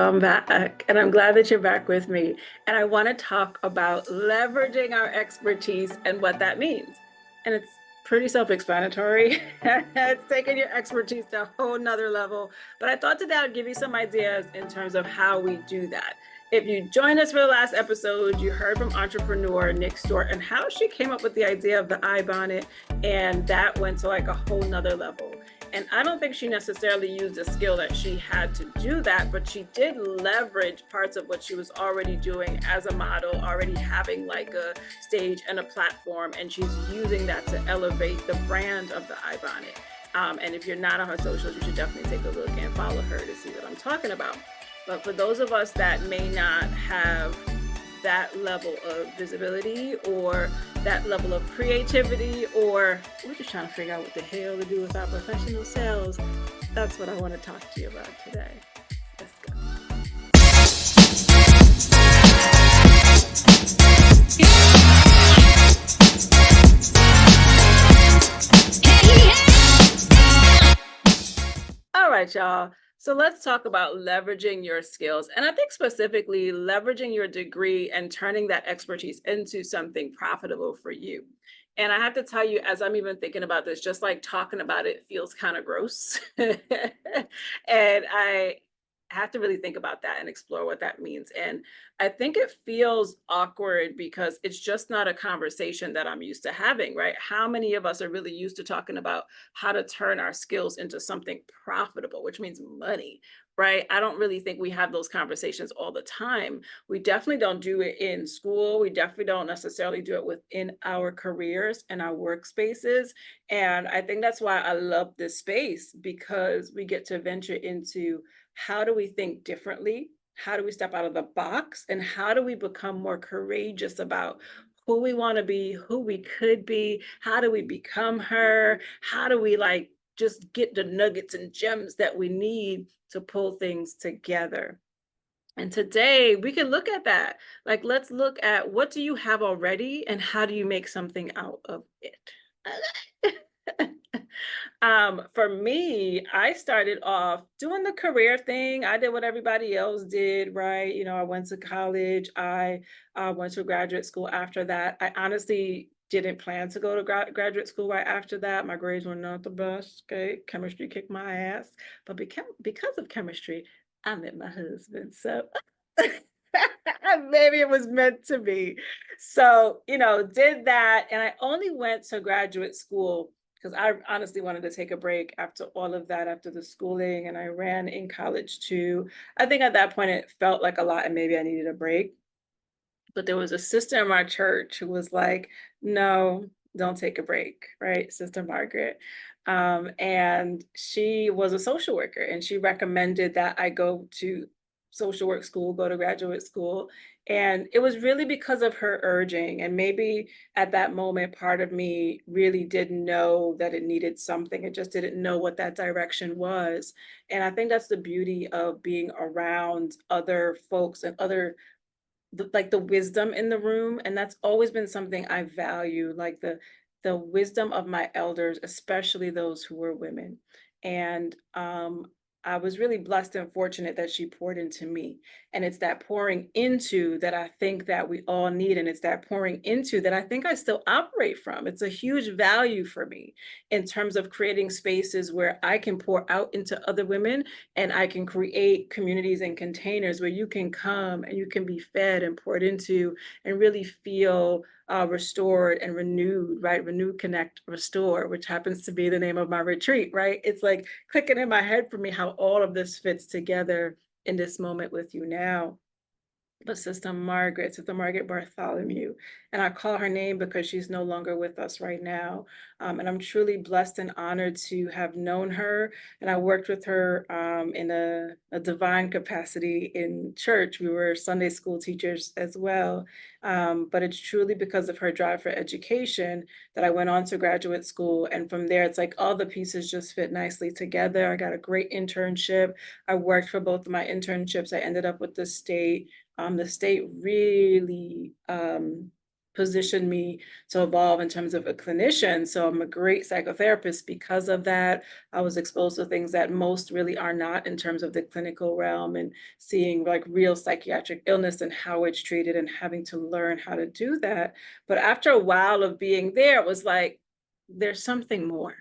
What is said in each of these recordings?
I'm back, and I'm glad that you're back with me. And I want to talk about leveraging our expertise and what that means. And it's pretty self-explanatory. It's taking your expertise to a whole nother level. But I thought today I'd give you some ideas in terms of how we do that. If you joined us for the last episode, you heard from entrepreneur Nick Stewart and how she came up with the idea of the eye bonnet, and that went to like a whole nother level. And I don't think she necessarily used a skill that she had to do that, but she did leverage parts of what she was already doing as a model, already having like a stage and a platform, and she's using that to elevate the brand of the eye bonnet. And if you're not on her socials, you should definitely take a look and follow her to see what I'm talking about. But for those of us that may not have that level of visibility or that level of creativity, or we're just trying to figure out what the hell to do with our professional selves, that's what I want to talk to you about today. Let's go. All right, y'all. So let's talk about leveraging your skills. And I think specifically leveraging your degree and turning that expertise into something profitable for you. And I have to tell you, as I'm even thinking about this, just like talking about it feels kind of gross. And I have to really think about that and explore what that means. And I think it feels awkward because it's just not a conversation that I'm used to having, right? How many of us are really used to talking about how to turn our skills into something profitable, which means money, right? I don't really think we have those conversations all the time. We definitely don't do it in school. We definitely don't necessarily do it within our careers and our workspaces. And I think that's why I love this space, because we get to venture into how do we think differently? How do we step out of the box? And how do we become more courageous about who we want to be, who we could be? How do we become her? How do we like just get the nuggets and gems that we need to pull things together? And today we can look at that. Like, let's look at what do you have already and how do you make something out of it? For me, I started off doing the career thing. I did what everybody else did, right? You know, I went to college. I went to graduate school after that. I honestly didn't plan to go to graduate school right after that. My grades were not the best. Okay, chemistry kicked my ass, but because of chemistry, I met my husband. So maybe it was meant to be. So, you know, did that. And I only went to graduate school because I honestly wanted to take a break after all of that, after the schooling, and I ran in college too. I think at that point it felt like a lot and maybe I needed a break. But there was a sister in my church who was like, no, don't take a break, right? Sister Margaret. And she was a social worker and she recommended that I go to social work school, go to graduate school. And it was really because of her urging. And maybe at that moment, part of me really didn't know that it needed something. It just didn't know what that direction was. And I think that's the beauty of being around other folks and other like the wisdom in the room, and that's always been something I value, like the wisdom of my elders, especially those who were women. And I was really blessed and fortunate that she poured into me. And it's that pouring into that I think that we all need. And it's that pouring into that I think I still operate from. It's a huge value for me in terms of creating spaces where I can pour out into other women and I can create communities and containers where you can come and you can be fed and poured into and really feel restored and renewed, right? Renew, connect, restore, which happens to be the name of my retreat, right? It's like clicking in my head for me how all of this fits together in this moment with you now. But Sister Margaret Bartholomew. And I call her name because she's no longer with us right now. And I'm truly blessed and honored to have known her. And I worked with her in a divine capacity in church. We were Sunday school teachers as well. But it's truly because of her drive for education that I went on to graduate school. And from there, it's like all the pieces just fit nicely together. I got a great internship. I worked for both of my internships. I ended up with the state really positioned me to evolve in terms of a clinician. So I'm a great psychotherapist because of that. I was exposed to things that most really are not in terms of the clinical realm, and seeing like real psychiatric illness and how it's treated and having to learn how to do that. But after a while of being there, it was like, there's something more.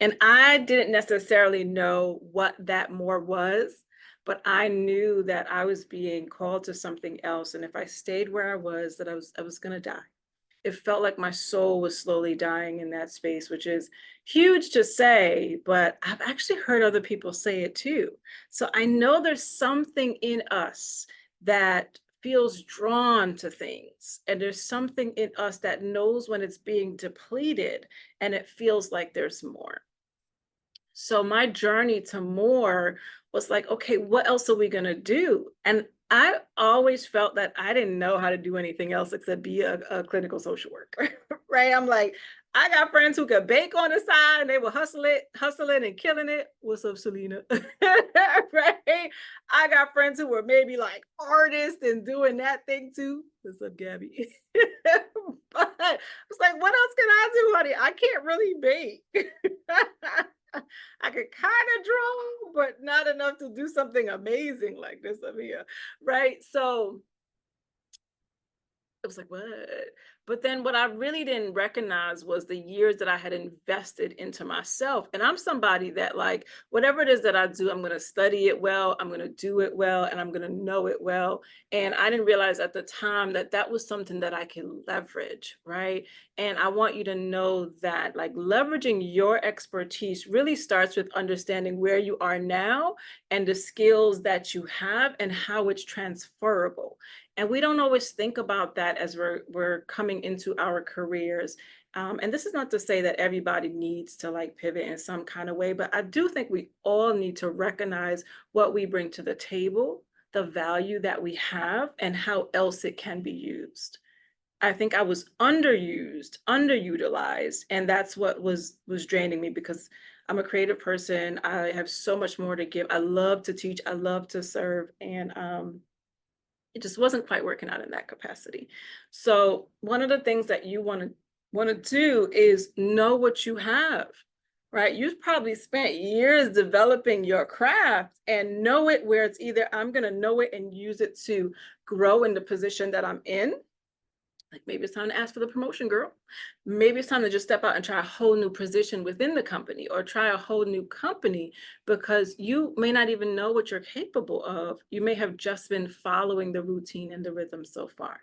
And I didn't necessarily know what that more was, but I knew that I was being called to something else. And if I stayed where I was, that I was gonna die. It felt like my soul was slowly dying in that space, which is huge to say, but I've actually heard other people say it too. So I know there's something in us that feels drawn to things, and there's something in us that knows when it's being depleted and it feels like there's more. So my journey to more was like, okay, what else are we gonna do? And I always felt that I didn't know how to do anything else except be a clinical social worker, right? I'm like, I got friends who could bake on the side and they were hustling and killing it. What's up, Selena? Right? I got friends who were maybe like artists and doing that thing too. What's up, Gabby? But I was like, what else can I do, honey? I can't really bake. I could kind of draw, but not enough to do something amazing like this up here, right? So it was like, what? But then what I really didn't recognize was the years that I had invested into myself. And I'm somebody that, like, whatever it is that I do, I'm going to study it well, I'm going to do it well, and I'm going to know it well. And I didn't realize at the time that that was something that I can leverage, right? And I want you to know that, like, leveraging your expertise really starts with understanding where you are now and the skills that you have and how it's transferable. And we don't always think about that as we're coming into our careers. And this is not to say that everybody needs to like pivot in some kind of way, but I do think we all need to recognize what we bring to the table, the value that we have, and how else it can be used. I think I was underused, underutilized, and that's what was draining me because I'm a creative person. I have so much more to give. I love to teach. I love to serve, and it just wasn't quite working out in that capacity. So one of the things that you want to do is know what you have, right? You've probably spent years developing your craft and know it where it's either I'm going to know it and use it to grow in the position that I'm in. Like maybe it's time to ask for the promotion, girl. Maybe it's time to just step out and try a whole new position within the company or try a whole new company because you may not even know what you're capable of. You may have just been following the routine and the rhythm so far.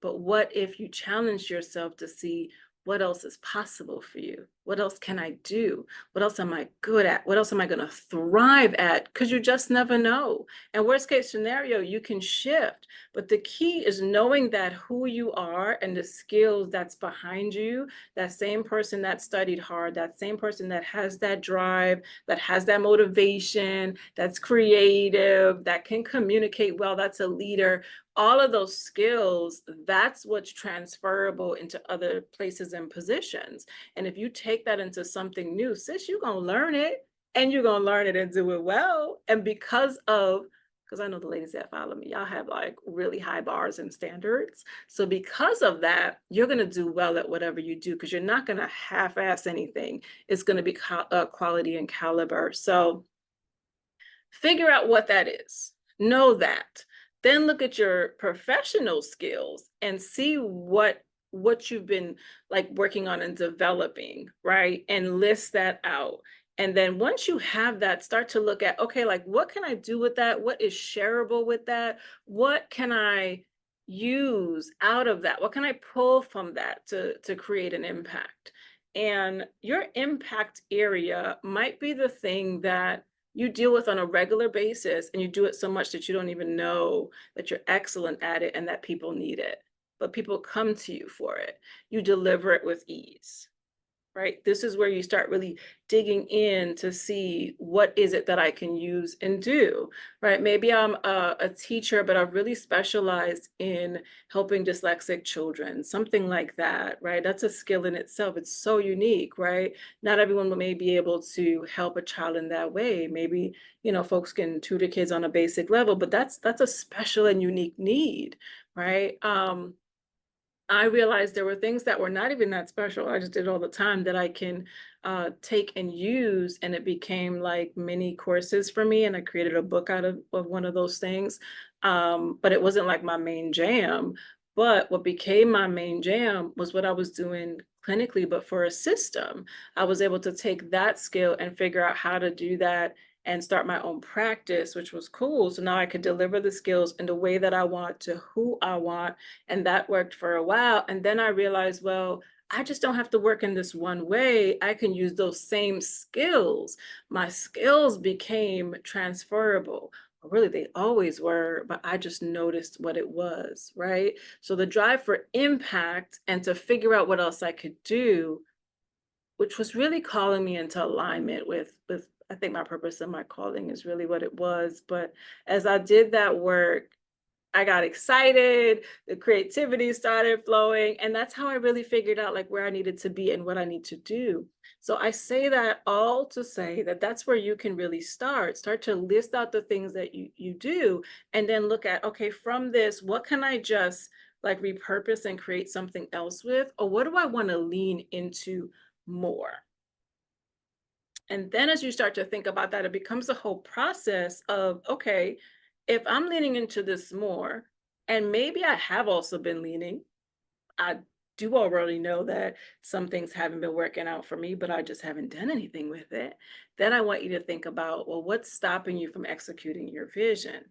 But what if you challenge yourself to see what else is possible for you? What else can I do? What else am I good at? What else am I going to thrive at? Because you just never know. And worst case scenario, you can shift. But the key is knowing that who you are and the skills that's behind you, that same person that studied hard, that same person that has that drive, that has that motivation, that's creative, that can communicate well, that's a leader, all of those skills, that's what's transferable into other places and positions. And if you take that into something new, sis, you're going to learn it and you're going to learn it and do it well. And because I know the ladies that follow me, y'all have like really high bars and standards. So because of that, you're going to do well at whatever you do because you're not going to half-ass anything. It's going to be quality and caliber. So figure out what that is. Know that. Then look at your professional skills and see what you've been like working on and developing, right? And list that out. And then once you have that, start to look at, okay, like what can I do with that? What is shareable with that? What can I use out of that? What can I pull from that to create an impact? And your impact area might be the thing that you deal with on a regular basis and you do it so much that you don't even know that you're excellent at it and that people need it. But people come to you for it. You deliver it with ease, right? This is where you start really digging in to see what is it that I can use and do, right? Maybe I'm a teacher, but I've really specialized in helping dyslexic children, something like that, right? That's a skill in itself. It's so unique, right? Not everyone may be able to help a child in that way. Maybe, folks can tutor kids on a basic level, but that's a special and unique need, right? I realized there were things that were not even that special. I just did all the time that I can take and use, and it became like mini courses for me. And I created a book out of one of those things. But it wasn't like my main jam. But what became my main jam was what I was doing clinically, but for a system. I was able to take that skill and figure out how to do that and start my own practice, which was cool. So now I could deliver the skills in the way that I want to who I want, and that worked for a while. And then I realized, well, I just don't have to work in this one way. I can use those same skills. My skills became transferable. Really, they always were, but I just noticed what it was, right? So the drive for impact and to figure out what else I could do, which was really calling me into alignment with I think my purpose and my calling is really what it was. But as I did that work, I got excited, the creativity started flowing, and that's how I really figured out like where I needed to be and what I need to do. So I say that all to say that that's where you can really start. Start to list out the things that you do, and then look at, okay, from this, what can I just like repurpose and create something else with, or what do I want to lean into more? And then as you start to think about that, it becomes a whole process of, okay, if I'm leaning into this more, and maybe I have also been leaning, I do already know that some things haven't been working out for me, but I just haven't done anything with it. Then I want you to think about, well, what's stopping you from executing your vision?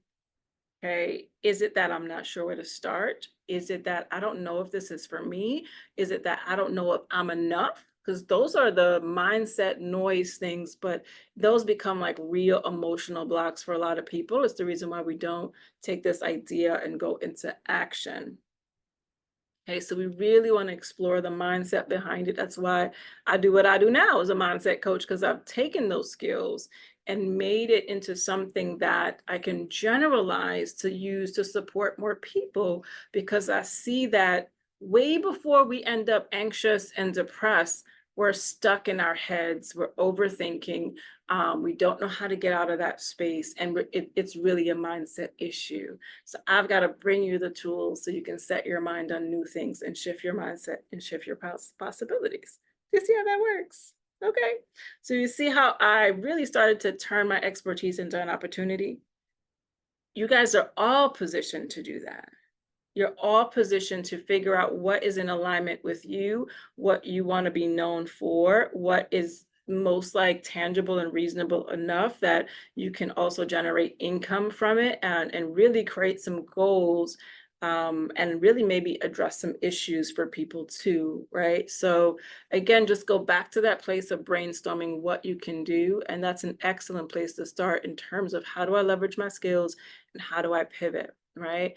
Okay. Is it that I'm not sure where to start? Is it that I don't know if this is for me? Is it that I don't know if I'm enough? Because those are the mindset noise things, but those become like real emotional blocks for a lot of people. It's the reason why we don't take this idea and go into action. Okay, so we really want to explore the mindset behind it. That's why I do what I do now as a mindset coach, because I've taken those skills and made it into something that I can generalize to use to support more people, because I see that way before we end up anxious and depressed, we're stuck in our heads, we're overthinking, we don't know how to get out of that space, and it's really a mindset issue. So I've got to bring you the tools so you can set your mind on new things and shift your mindset and shift your possibilities. Do you see how that works? Okay. So you see how I really started to turn my expertise into an opportunity? You guys are all positioned to do that. You're all positioned to figure out what is in alignment with you, what you want to be known for, what is most like tangible and reasonable enough that you can also generate income from it, and really create some goals, and really maybe address some issues for people too, right? So again, just go back to that place of brainstorming what you can do. And that's an excellent place to start in terms of how do I leverage my skills and how do I pivot, right?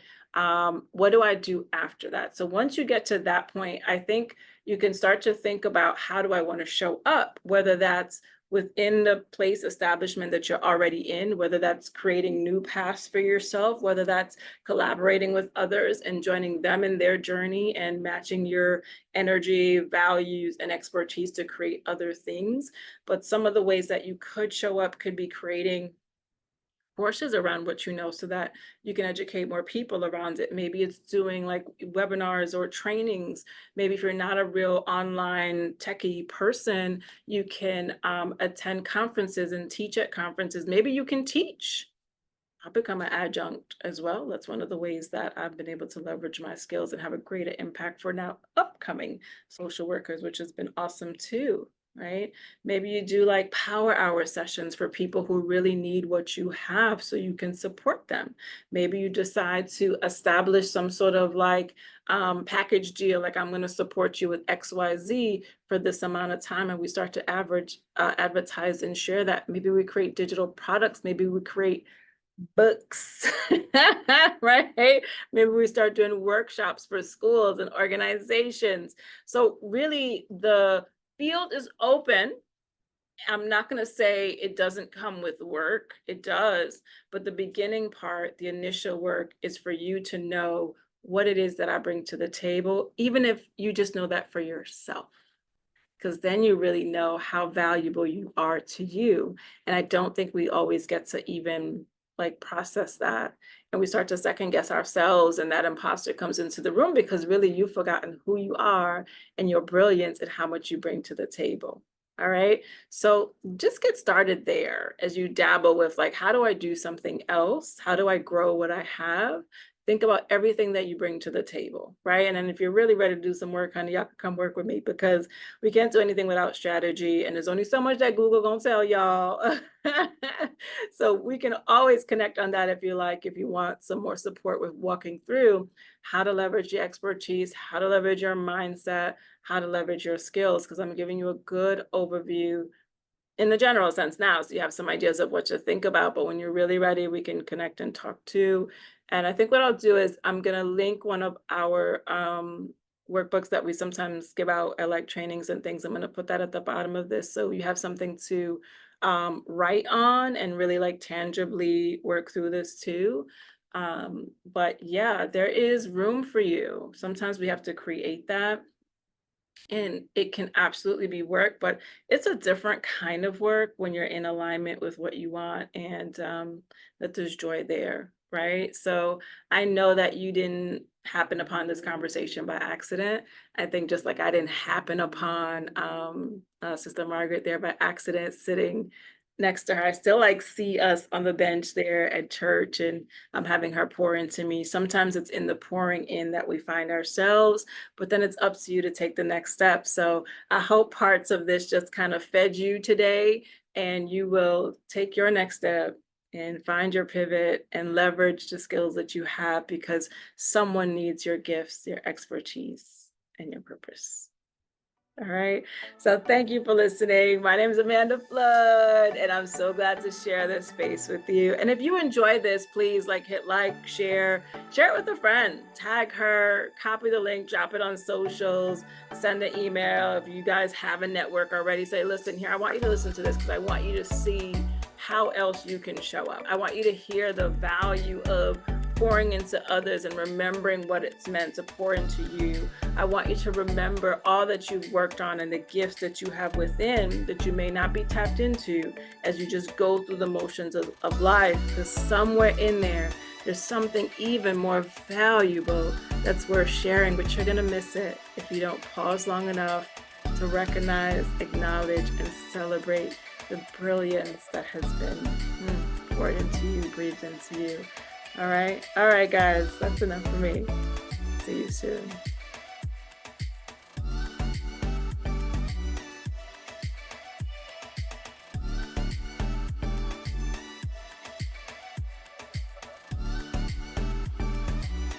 What do I do after that? So once you get to that point, I think you can start to think about, how do I want to show up, whether that's within the place establishment that you're already in, whether that's creating new paths for yourself, whether that's collaborating with others and joining them in their journey and matching your energy, values, and expertise to create other things. But some of the ways that you could show up could be creating courses around what you know so that you can educate more people around it. Maybe it's doing like webinars or trainings. Maybe if you're not a real online techie person, you can attend conferences and teach at conferences. Maybe you can teach. I'll become an adjunct as well. That's one of the ways that I've been able to leverage my skills and have a greater impact for now upcoming social workers, which has been awesome too, right? Maybe you do like power hour sessions for people who really need what you have so you can support them. Maybe you decide to establish some sort of like package deal, like I'm going to support you with XYZ for this amount of time, and we start to advertise and share that. Maybe we create digital products. Maybe we create books, right? Maybe we start doing workshops for schools and organizations. So really the field is open. I'm not going to say it doesn't come with work. It does. But the beginning part, the initial work, is for you to know what it is that I bring to the table, even if you just know that for yourself, because then you really know how valuable you are to you. And I don't think we always get to even like process that, and we start to second guess ourselves, and that imposter comes into the room because really you've forgotten who you are and your brilliance and how much you bring to the table. All right. So just get started there as you dabble with like, how do I do something else? How do I grow what I have? Think about everything that you bring to the table, right? And then if you're really ready to do some work, honey, y'all can come work with me because we can't do anything without strategy. And there's only so much that Google gonna tell y'all. So we can always connect on that if you like, if you want some more support with walking through how to leverage your expertise, how to leverage your mindset, how to leverage your skills, because I'm giving you a good overview in the general sense now, so you have some ideas of what to think about, but when you're really ready, we can connect and talk too. And I think what I'll do is I'm gonna link one of our workbooks that we sometimes give out at like trainings and things. I'm gonna put that at the bottom of this so you have something to write on and really like tangibly work through this too. But yeah, there is room for you. Sometimes we have to create that. And it can absolutely be work, but it's a different kind of work when you're in alignment with what you want and that there's joy there, right? So I know that you didn't happen upon this conversation by accident. I think just like I didn't happen upon Sister Margaret there by accident sitting next to her. I still like see us on the bench there at church and I'm having her pour into me. Sometimes it's in the pouring in that we find ourselves, but then it's up to you to take the next step. So I hope parts of this just kind of fed you today and you will take your next step and find your pivot and leverage the skills that you have because someone needs your gifts, your expertise, and your purpose. All right. So thank you for listening. My name is Amanda Flood, and I'm so glad to share this space with you. And if you enjoy this, please like, hit like, share it with a friend, tag her, copy the link, drop it on socials, send an email. If you guys have a network already, say, listen here, I want you to listen to this because I want you to see how else you can show up. I want you to hear the value of pouring into others and remembering what it's meant to pour into you. I want you to remember all that you've worked on and the gifts that you have within that you may not be tapped into as you just go through the motions of life. Because somewhere in there, there's something even more valuable that's worth sharing, but you're gonna miss it if you don't pause long enough to recognize, acknowledge, and celebrate the brilliance that has been poured into you, breathed into you. All right, guys, that's enough for me. See you soon.